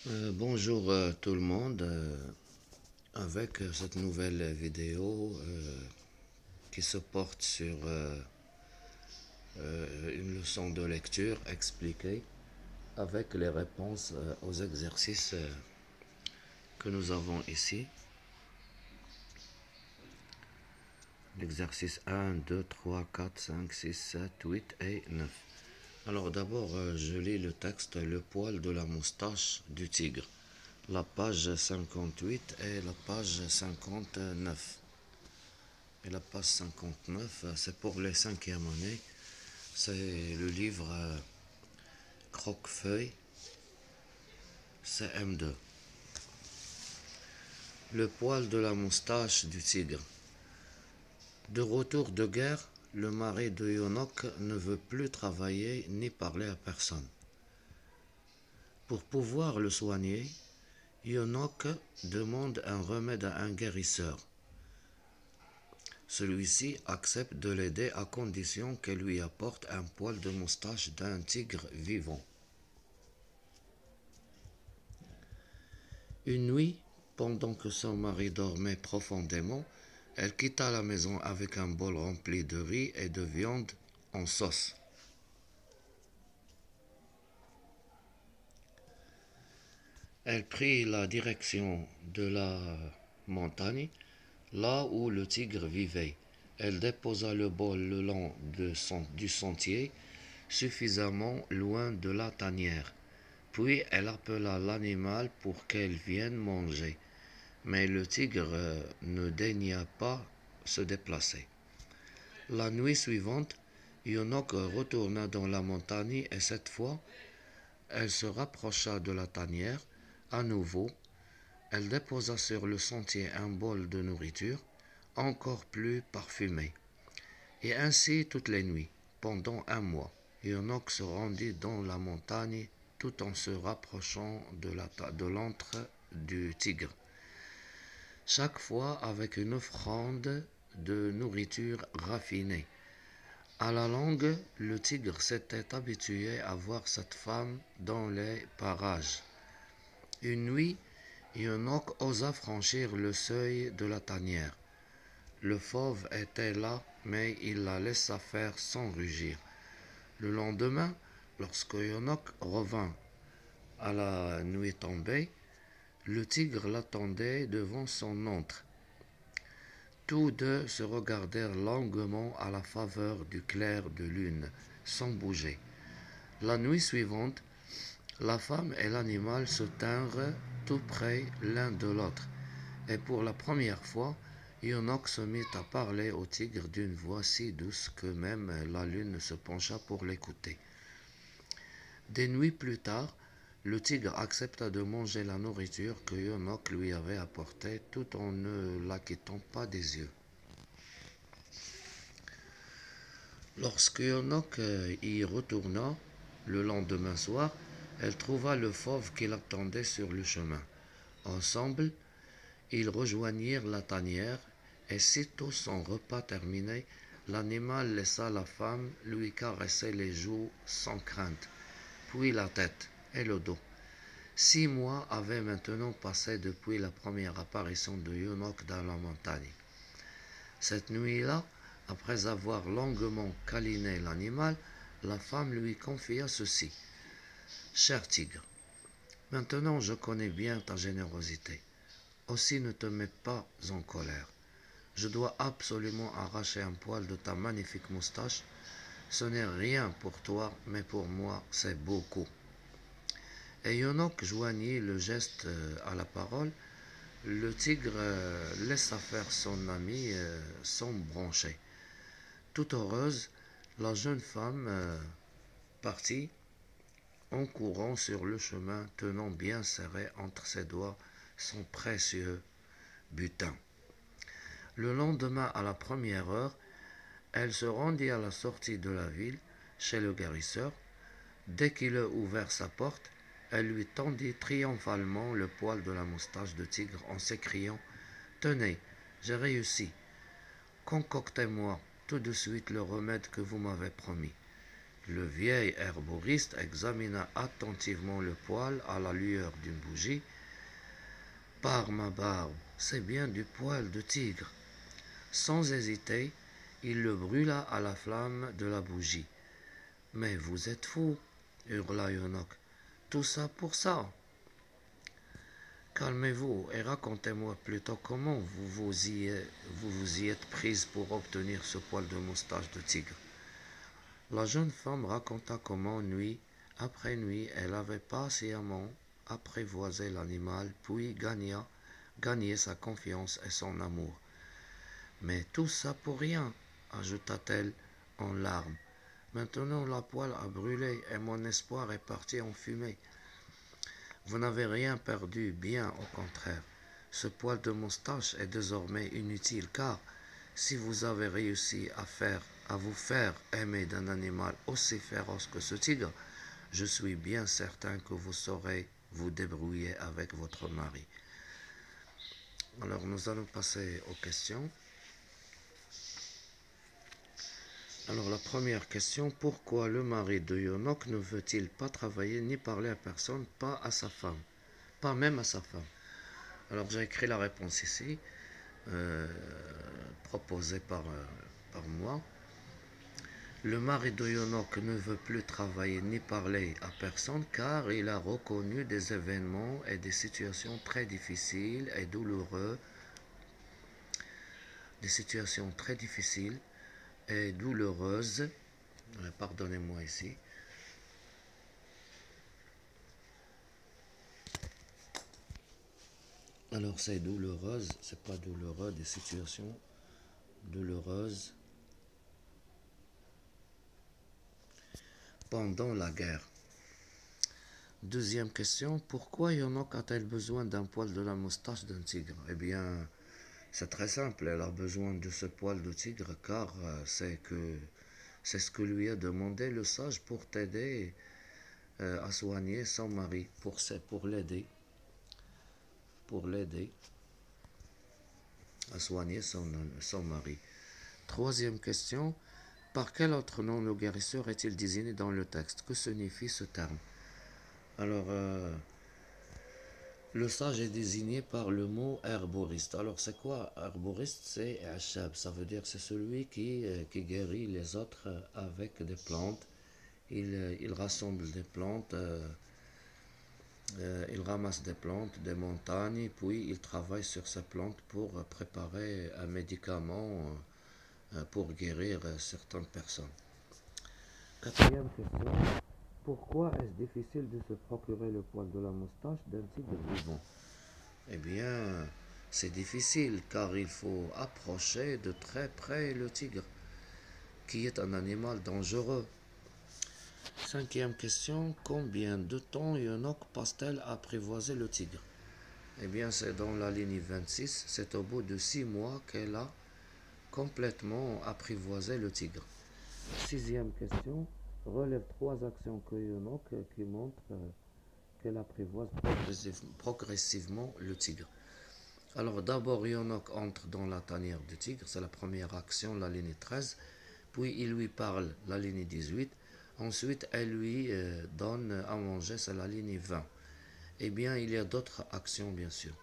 Bonjour tout le monde, avec cette nouvelle vidéo qui se porte sur une leçon de lecture expliquée avec les réponses aux exercices que nous avons ici. L'exercice 1, 2, 3, 4, 5, 6, 7, 8 et 9. Alors d'abord, je lis le texte Le poil de la moustache du tigre. La page 58 et la page 59. Et la page 59, c'est pour les cinquièmes années. C'est le livre Croquefeuille CM2. Le poil de la moustache du tigre. De retour de guerre, le mari de Yonok ne veut plus travailler ni parler à personne. Pour pouvoir le soigner, Yonok demande un remède à un guérisseur. Celui-ci accepte de l'aider à condition qu'elle lui apporte un poil de moustache d'un tigre vivant. Une nuit, pendant que son mari dormait profondément, elle quitta la maison avec un bol rempli de riz et de viande en sauce. Elle prit la direction de la montagne, là où le tigre vivait. Elle déposa le bol le long du sentier, suffisamment loin de la tanière. Puis elle appela l'animal pour qu'elle vienne manger. Mais le tigre ne daigna pas se déplacer. La nuit suivante, Yonok retourna dans la montagne et cette fois, elle se rapprocha de la tanière. À nouveau, elle déposa sur le sentier un bol de nourriture encore plus parfumé. Et ainsi toutes les nuits, pendant un mois, Yonok se rendit dans la montagne tout en se rapprochant de l'antre du tigre, chaque fois avec une offrande de nourriture raffinée. À la longue, le tigre s'était habitué à voir cette femme dans les parages. Une nuit, Yonok osa franchir le seuil de la tanière. Le fauve était là, mais il la laissa faire sans rugir. Le lendemain, lorsque Yonok revint à la nuit tombée, le tigre l'attendait devant son antre. Tous deux se regardèrent longuement à la faveur du clair de lune, sans bouger. La nuit suivante, la femme et l'animal se tinrent tout près l'un de l'autre, et pour la première fois, Yonok se mit à parler au tigre d'une voix si douce que même la lune se pencha pour l'écouter. Des nuits plus tard, le tigre accepta de manger la nourriture que Yonok lui avait apportée tout en ne la quittant pas des yeux. Lorsque Yonok y retourna le lendemain soir, elle trouva le fauve qui l'attendait sur le chemin. Ensemble, ils rejoignirent la tanière et sitôt son repas terminé, l'animal laissa la femme lui caresser les joues sans crainte, puis la tête et le dos. 6 mois avaient maintenant passé depuis la première apparition de Yonok dans la montagne. Cette nuit-là, après avoir longuement câliné l'animal, la femme lui confia ceci. Cher tigre, maintenant je connais bien ta générosité. Aussi ne te mets pas en colère. Je dois absolument arracher un poil de ta magnifique moustache. Ce n'est rien pour toi, mais pour moi, c'est beaucoup. Et Yonok joignit le geste à la parole. Le tigre laissa faire son ami sans broncher. Tout heureuse, la jeune femme partit en courant sur le chemin, tenant bien serré entre ses doigts son précieux butin. Le lendemain, à la première heure, elle se rendit à la sortie de la ville, chez le guérisseur. Dès qu'il eut ouvert sa porte, elle lui tendit triomphalement le poil de la moustache de tigre en s'écriant « Tenez, j'ai réussi. Concoctez-moi tout de suite le remède que vous m'avez promis. » Le vieil herboriste examina attentivement le poil à la lueur d'une bougie. Par ma barbe, c'est bien du poil de tigre. Sans hésiter, il le brûla à la flamme de la bougie. Mais vous êtes fou, hurla Yonok. Tout ça pour ça. Calmez-vous et racontez-moi plutôt comment vous y êtes prise pour obtenir ce poil de moustache de tigre. La jeune femme raconta comment, nuit après nuit, elle avait patiemment apprivoisé l'animal, puis gagné sa confiance et son amour. Mais tout ça pour rien, ajouta-t-elle en larmes. Maintenant la poêle a brûlé et mon espoir est parti en fumée. Vous n'avez rien perdu, bien au contraire. Ce poil de moustache est désormais inutile car si vous avez réussi à vous faire aimer d'un animal aussi féroce que ce tigre, je suis bien certain que vous saurez vous débrouiller avec votre mari. Alors nous allons passer aux questions. Alors la première question, pourquoi le mari de Yonok ne veut-il pas travailler ni parler à personne, pas à sa femme, pas même à sa femme? Alors j'ai écrit la réponse ici, proposée par moi. Le mari de Yonok ne veut plus travailler ni parler à personne car il a reconnu des événements et des situations très difficiles et douloureuses, pardonnez-moi ici. Alors c'est douloureuse, c'est pas douloureux, des situations douloureuses pendant la guerre. Deuxième question, pourquoi Yonok a-t-elle besoin d'un poil de la moustache d'un tigre? Eh bien, c'est très simple, elle a besoin de ce poil de tigre car c'est ce que lui a demandé le sage pour t'aider à soigner son mari, pour l'aider à soigner son mari. Troisième question, par quel autre nom le guérisseur est-il désigné dans le texte? Que signifie ce terme? Alors, le sage est désigné par le mot herboriste. Alors, c'est quoi herboriste? C'est Achab. Ça veut dire c'est celui qui guérit les autres avec des plantes. Il rassemble des plantes, il ramasse des plantes des montagnes, puis il travaille sur ces plantes pour préparer un médicament pour guérir certaines personnes. Quatrième question. Pourquoi est-ce difficile de se procurer le poil de la moustache d'un tigre vivant? Eh bien, c'est difficile car il faut approcher de très près le tigre, qui est un animal dangereux. Cinquième question. Combien de temps Yonok passe-t-elle à apprivoiser le tigre? Eh bien, c'est dans la ligne 26. C'est au bout de 6 mois qu'elle a complètement apprivoisé le tigre. Sixième question. Relève 3 actions que Yonok qui montrent qu'elle apprivoise progressivement le tigre. Alors d'abord Yonok entre dans la tanière du tigre, c'est la première action, la ligne 13. Puis il lui parle, la ligne 18. Ensuite elle lui donne à manger, c'est la ligne 20. Eh bien il y a d'autres actions bien sûr.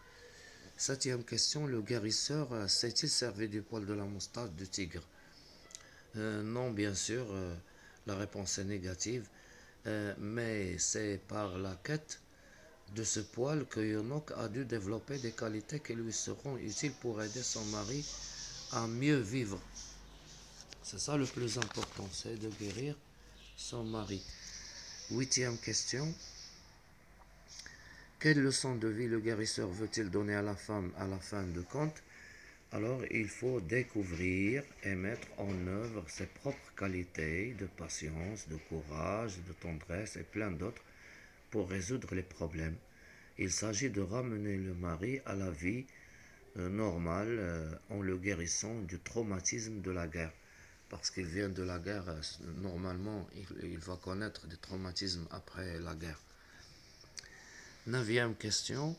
Septième question, le guérisseur s'est-il servi du poil de la moustache du tigre? Non, bien sûr, la réponse est négative, mais c'est par la quête de ce poil que Yonok a dû développer des qualités qui lui seront utiles pour aider son mari à mieux vivre. C'est ça le plus important, c'est de guérir son mari. Huitième question. Quelle leçon de vie le guérisseur veut-il donner à la femme à la fin de compte? Alors il faut découvrir et mettre en œuvre ses propres qualités de patience, de courage, de tendresse et plein d'autres pour résoudre les problèmes. Il s'agit de ramener le mari à la vie normale en le guérissant du traumatisme de la guerre. Parce qu'il vient de la guerre, normalement il va connaître des traumatismes après la guerre. Neuvième question.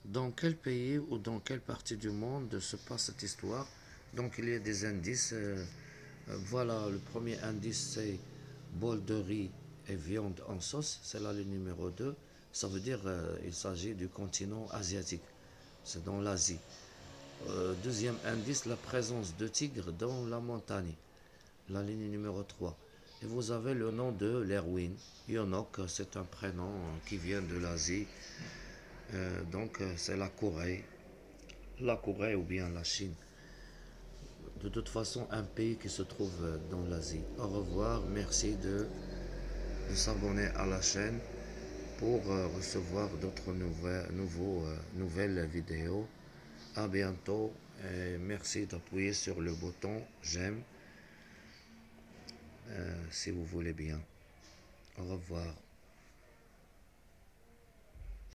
Dans quel pays ou dans quelle partie du monde se passe cette histoire? Donc il y a des indices. Voilà, le premier indice c'est bol de riz et viande en sauce, c'est la ligne numéro 2. Ça veut dire il s'agit du continent asiatique, c'est dans l'Asie. Deuxième indice, la présence de tigres dans la montagne, la ligne numéro 3. Et vous avez le nom de l'Erwin. Yonok, c'est un prénom qui vient de l'Asie. Donc c'est la Corée ou bien la Chine. De toute façon, un pays qui se trouve dans l'Asie. Au revoir, merci de s'abonner à la chaîne pour recevoir d'autres nouvelles vidéos. À bientôt et merci d'appuyer sur le bouton j'aime si vous voulez bien. Au revoir.